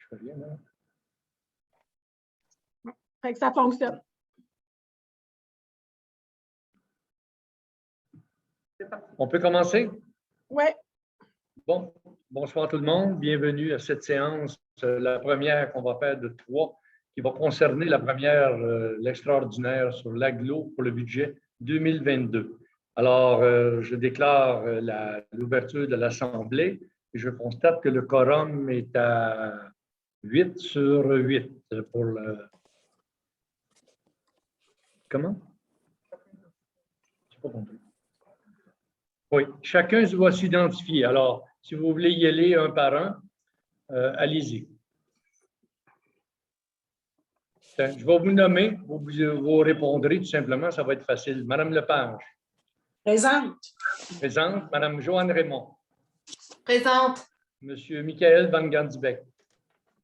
fais rien, là. Fait que ça fonctionne. On peut commencer? Oui. Bon, bonsoir tout le monde. Bienvenue à cette séance, la première qu'on va faire de 3, qui va concerner la première, l'extraordinaire sur l'aglo pour le budget 2022. Alors, je déclare l'ouverture de l'Assemblée et je constate que le quorum est à 8 sur 8 pour le... Comment? Je n'ai pas compris. Oui, chacun doit s'identifier. Alors, si vous voulez y aller un par un, allez-y. Je vais vous nommer, vous répondrez tout simplement, ça va être facile. Madame Lepage. Présente. Présente. Madame Joanne Raymond. Présente. Monsieur Michael Van Gansbeck.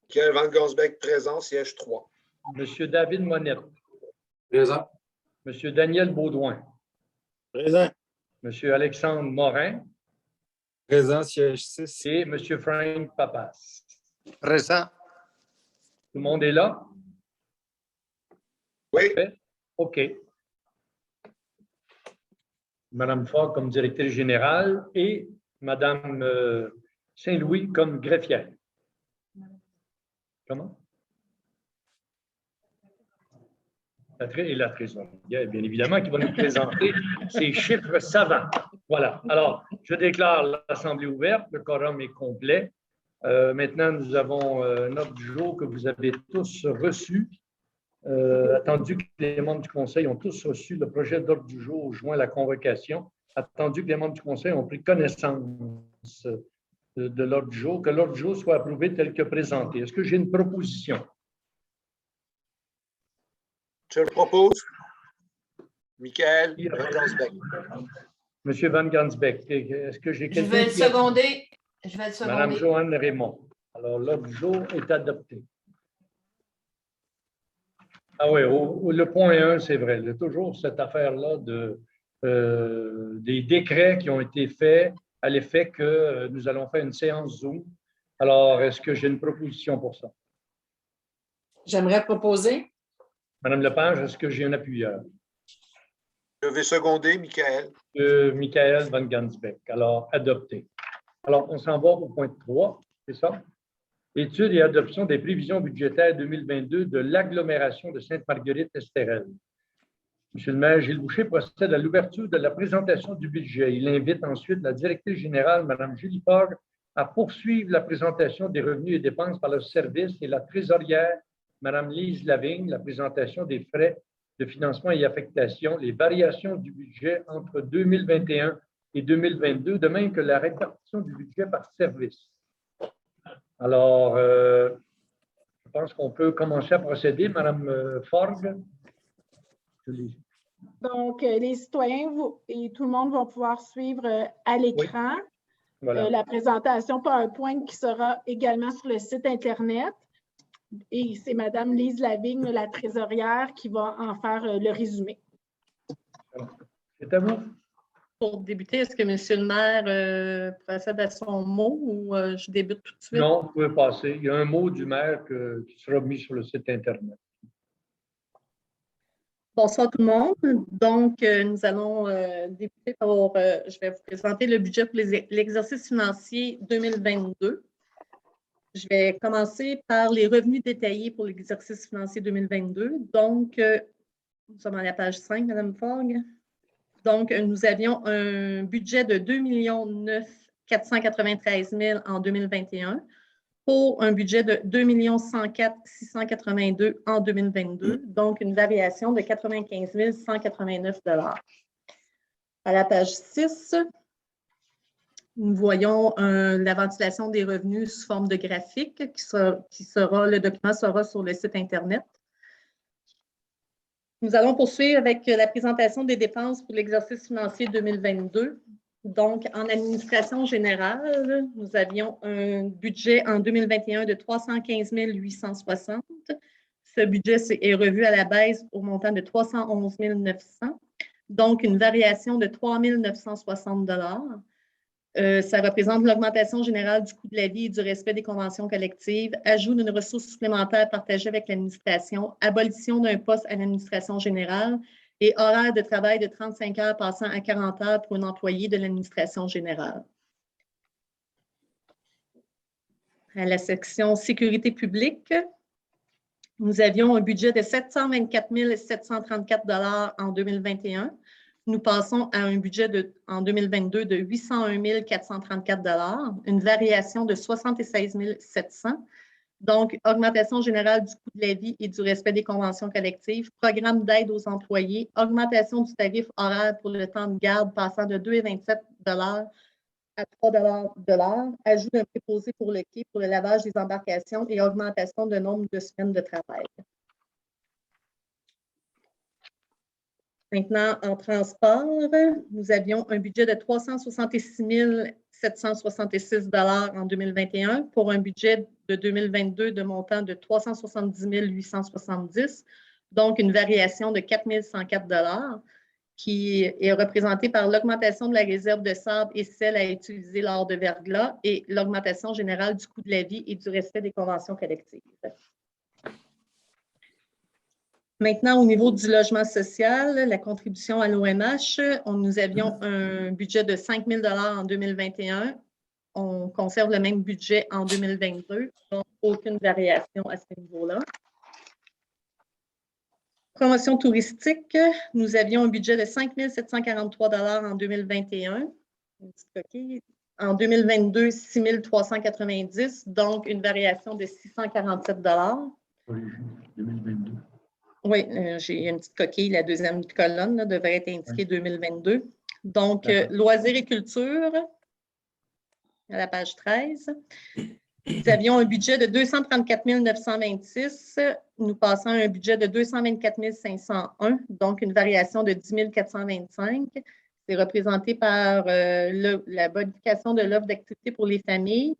Michael Van Gansbeck, présent, siège 3. Monsieur David Monette. Présent. Monsieur Daniel Baudouin. Présent. Monsieur Alexandre Morin. Présent, siège 6. Et Monsieur Frank Papas. Présent. Tout le monde est là? Oui. Parfait. OK. Madame Fogg comme directrice générale et Madame Saint-Louis comme greffière. Comment? Et la trésorière, bien évidemment, qui va nous présenter ces chiffres savants. Voilà. Alors, je déclare l'Assemblée ouverte. Le quorum est complet. Maintenant, nous avons un ordre du jour que vous avez tous reçu. Attendu que les membres du Conseil ont tous reçu le projet d'ordre du jour joint à la convocation, attendu que les membres du Conseil ont pris connaissance de l'ordre du jour, que l'ordre du jour soit approuvé tel que présenté. Est-ce que j'ai une proposition? Je le propose. Michael Van Gansbeck. Monsieur Van Gansbeck, est-ce que j'ai Je quelqu'un? vais le seconder. Madame Joanne Raymond. Alors, l'ordre du jour est adopté. Ah oui, le point 1, c'est vrai. Il y a toujours cette affaire-là des décrets qui ont été faits à l'effet que nous allons faire une séance Zoom. Alors, est-ce que j'ai une proposition pour ça? J'aimerais proposer. Madame Lepage, est-ce que j'ai un appuyeur? Je vais seconder, Michael. Michael Van Gansbeck. Alors, adopté. Alors, on s'en va au point 3, c'est ça? Étude et adoption des prévisions budgétaires 2022 de l'agglomération de Sainte-Marguerite-Estérel. Monsieur le maire Gilles Boucher procède à l'ouverture de la présentation du budget. Il invite ensuite la directrice générale, Mme Julie Fogg, à poursuivre la présentation des revenus et dépenses par le service et la trésorière, Mme Lise Lavigne, la présentation des frais de financement et affectation, les variations du budget entre 2021 et 2022, de même que la répartition du budget par service. Alors, je pense qu'on peut commencer à procéder. Madame Fogg. Donc, les citoyens et tout le monde vont pouvoir suivre à l'écran Voilà. la présentation PowerPoint qui sera également sur le site Internet. Et c'est Mme Lise Lavigne, la trésorière, qui va en faire le résumé. C'est à vous. Pour débuter, est-ce que M. le maire procède à son mot ou je débute tout de suite? Non, vous pouvez passer. Il y a un mot du maire qui sera mis sur le site Internet. Bonsoir tout le monde. Donc, nous allons débuter par, je vais vous présenter le budget pour l'exercice financier 2022. Je vais commencer par les revenus détaillés pour l'exercice financier 2022. Donc, nous sommes à la page 5, Mme Fogg. Donc, nous avions un budget de 2 493 000 en 2021 pour un budget de 2 104 682 en 2022, donc une variation de 95 189 $. À la page 6, nous voyons la ventilation des revenus sous forme de graphique le document sera sur le site Internet. Nous allons poursuivre avec la présentation des dépenses pour l'exercice financier 2022. Donc, en administration générale, nous avions un budget en 2021 de 315 860. Ce budget est revu à la baisse au montant de 311 900, donc une variation de 3 960 $. Ça représente l'augmentation générale du coût de la vie et du respect des conventions collectives, ajout d'une ressource supplémentaire partagée avec l'administration, abolition d'un poste à l'administration générale et horaire de travail de 35 heures passant à 40 heures pour un employé de l'administration générale. À la section sécurité publique, nous avions un budget de 724 734 en 2021. Nous passons à un budget en 2022 de 801 434 une variation de 76 700. Donc, augmentation générale du coût de la vie et du respect des conventions collectives, programme d'aide aux employés, augmentation du tarif horaire pour le temps de garde passant de 2,27 à 3 de l'heure, ajout d'un préposé pour le quai pour le lavage des embarcations et augmentation de nombre de semaines de travail. Maintenant, en transport, nous avions un budget de 366 766 en 2021 pour un budget de 2022 de montant de 370 870, donc une variation de 4 104 qui est représentée par l'augmentation de la réserve de sable et celle à utiliser lors de verglas et l'augmentation générale du coût de la vie et du respect des conventions collectives. Maintenant, au niveau du logement social, la contribution à l'ONH, nous avions un budget de 5 000 en 2021. On conserve le même budget en 2022, donc aucune variation à ce niveau-là. Promotion touristique, nous avions un budget de 5 743 en 2021. En 2022, 6 390, donc une variation de 647 2022. Oui, j'ai une petite coquille, la deuxième colonne là, devrait être indiquée 2022. Donc, loisirs et culture, à la page 13. Nous avions un budget de 234 926. Nous passons à un budget de 224 501, donc une variation de 10 425. C'est représenté par la bonification de l'offre d'activité pour les familles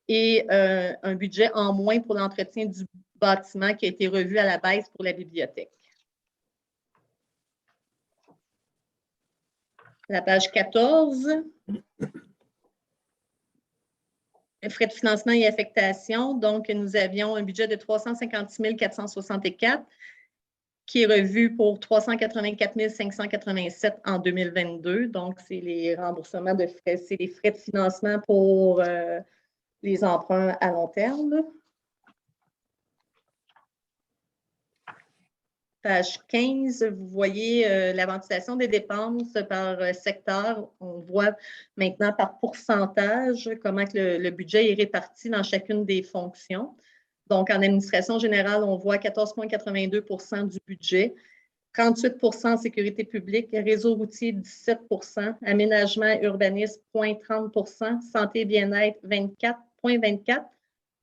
et un budget en moins pour l'entretien du bâtiment qui a été revu à la baisse pour la bibliothèque. La page 14. Frais de financement et affectation. Donc, nous avions un budget de 356 464 qui est revu pour 384 587 en 2022. Donc, c'est les remboursements de frais, c'est les frais de financement pour les emprunts à long terme. Page 15, vous voyez la ventilation des dépenses par secteur. On voit maintenant par pourcentage comment que le budget est réparti dans chacune des fonctions. Donc, en administration générale, on voit 14,82 du budget, 38 en sécurité publique, réseau routier 17 aménagement et urbanisme 0,30 santé et bien-être 24,24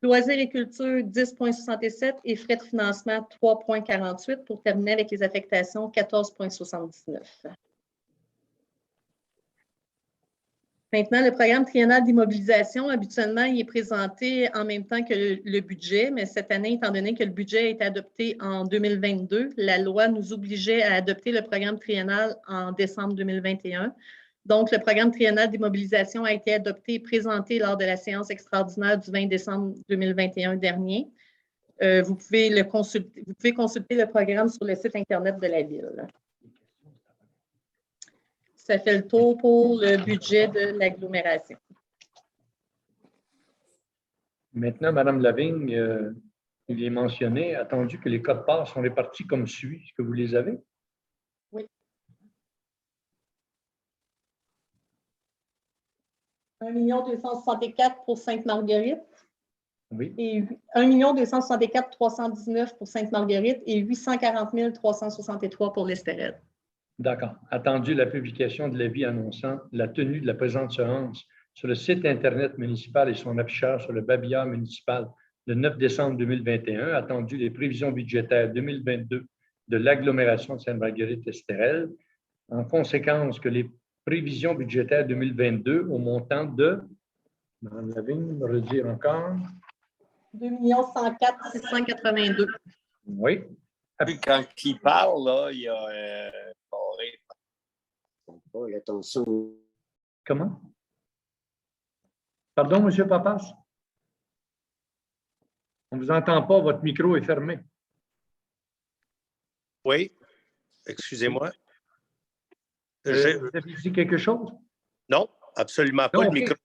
loisirs et culture, 10,67 et frais de financement, 3,48 pour terminer avec les affectations, 14,79. Maintenant, le programme triennal d'immobilisation, habituellement, il est présenté en même temps que le budget, mais cette année, étant donné que le budget a été adopté en 2022, la loi nous obligeait à adopter le programme triennal en décembre 2021. Donc, le programme triennal d'immobilisation a été adopté et présenté lors de la séance extraordinaire du 20 décembre 2021 dernier. Vous pouvez consulter le programme sur le site Internet de la Ville. Ça fait le tour pour le budget de l'agglomération. Maintenant, Mme Lavigne, il est mentionné, attendu que les codes-parts sont répartis comme suit. Est-ce que vous les avez? Oui. 1 264 pour Sainte-Marguerite. Oui. Et 1 264 319 pour Sainte-Marguerite et 840 363 pour l'Estérel. D'accord. Attendu la publication de l'avis annonçant la tenue de la présente séance sur le site Internet municipal et son affichage sur le babillard municipal le 9 décembre 2021, attendu les prévisions budgétaires 2022 de l'agglomération de Sainte-Marguerite-Estérel, en conséquence que les prévisions budgétaires 2022 au montant de, Mme Lavigne, me redire encore. 2 104 682. Oui. Puis quand il parle, là, il y a barré. Attention. Comment? Pardon, M. Papas? On ne vous entend pas, votre micro est fermé. Oui, excusez-moi. Vous avez dit quelque chose? Non, absolument pas. Non, Le ok. micro.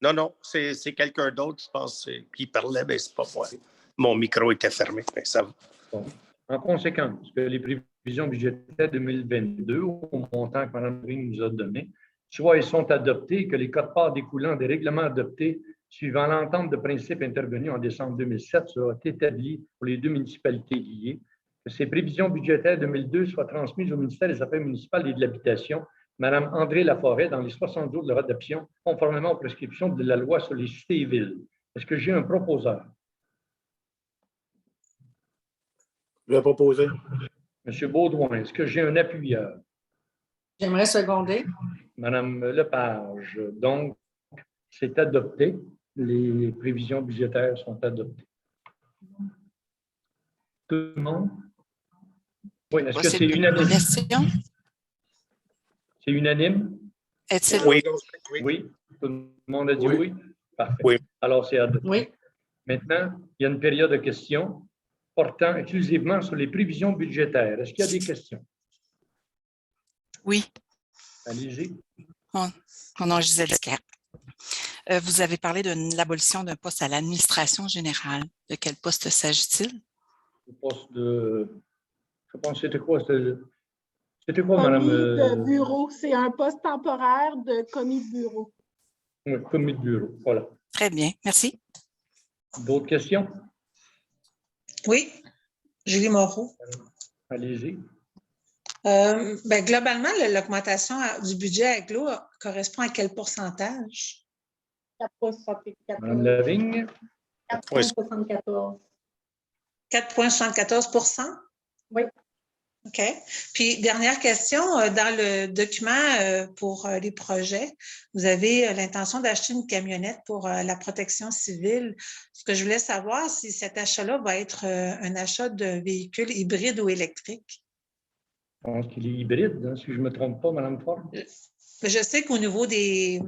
Non, c'est quelqu'un d'autre, je pense, qui parlait, mais c'est pas moi. Mon micro était fermé, mais ça va. Bon. En conséquence, que les prévisions budgétaires 2022, au montant que Mme Ring nous a donné, soit elles sont adoptées, que les quotes-parts découlant des règlements adoptés suivant l'entente de principe intervenue en décembre 2007 soient établies pour les deux municipalités liées, que ces prévisions budgétaires 2002 soient transmises au ministère des Affaires municipales et de l'Habitation, Mme André Laforêt, dans les 60 jours de leur adoption, conformément aux prescriptions de la loi sur les cités et villes. Est-ce que j'ai un proposeur? Je vais proposer. M. Baudouin, est-ce que j'ai un appuyeur? J'aimerais seconder. Madame Lepage, donc, c'est adopté. Les prévisions budgétaires sont adoptées. Tout le monde? Oui, est-ce que c'est unanime? Question? C'est unanime? Est-il Oui. Oui. Oui. Tout le monde a dit Oui. oui? Parfait. Oui. Alors, c'est adopté. Oui. Maintenant, il y a une période de questions portant exclusivement sur les prévisions budgétaires. Est-ce qu'il y a des questions? Oui. Allez-y. Mon nom est Gisèle Descaires. Vous avez parlé de l'abolition d'un poste à l'administration générale. De quel poste s'agit-il? Le poste de... Je pense que c'était quoi? C'était quoi, Commis madame? de bureau, c'est un poste temporaire de commis de bureau. Oui, commis de bureau. Voilà. Très bien, merci. D'autres questions? Oui. Julie Moreau. Allez-y. Globalement, l'augmentation du budget à GLO correspond à quel pourcentage? 4,74. Madame Lavigne? 4,74. 4,74 Oui. OK. Puis, dernière question, dans le document pour les projets, vous avez l'intention d'acheter une camionnette pour la protection civile. Ce que je voulais savoir, si cet achat-là va être un achat de véhicule hybride ou électrique. Je pense qu'il est hybride, hein, si je ne me trompe pas, Mme Ford. Je sais qu'au niveau des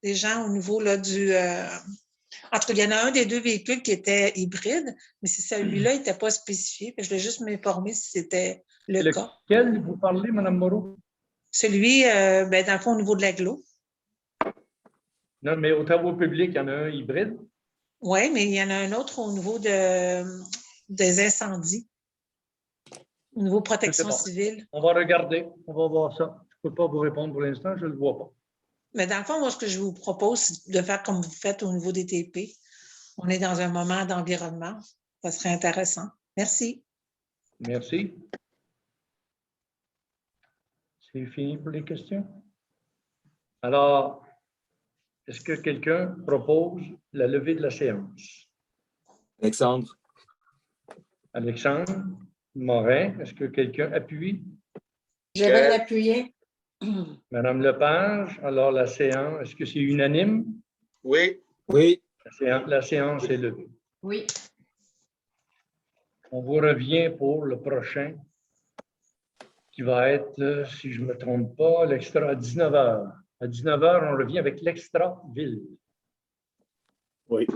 gens au niveau là, en tout cas, il y en a un des deux véhicules qui était hybride, mais si celui-là n'était pas spécifié, je voulais juste m'informer si c'était le cas. Lequel vous parlez, Mme Moreau? Celui, dans le fond, au niveau de l'agglo. Non, mais aux travaux publics, il y en a un hybride. Oui, mais il y en a un autre au niveau des incendies, au niveau protection civile. On va regarder, on va voir ça. Je ne peux pas vous répondre pour l'instant, je ne le vois pas. Mais dans le fond, moi, ce que je vous propose, c'est de faire comme vous faites au niveau des TP. On est dans un moment d'environnement. Ça serait intéressant. Merci. Merci. C'est fini pour les questions? Alors, est-ce que quelqu'un propose la levée de la séance? Alexandre. Alexandre Morin, est-ce que quelqu'un appuie? Je vais l'appuyer. Madame Lepage, alors la séance, est-ce que c'est unanime? Oui. Oui. La séance est levée. Oui. On vous revient pour le prochain, qui va être, si je ne me trompe pas, l'extra à 19h. À 19h, on revient avec l'extra ville. Oui.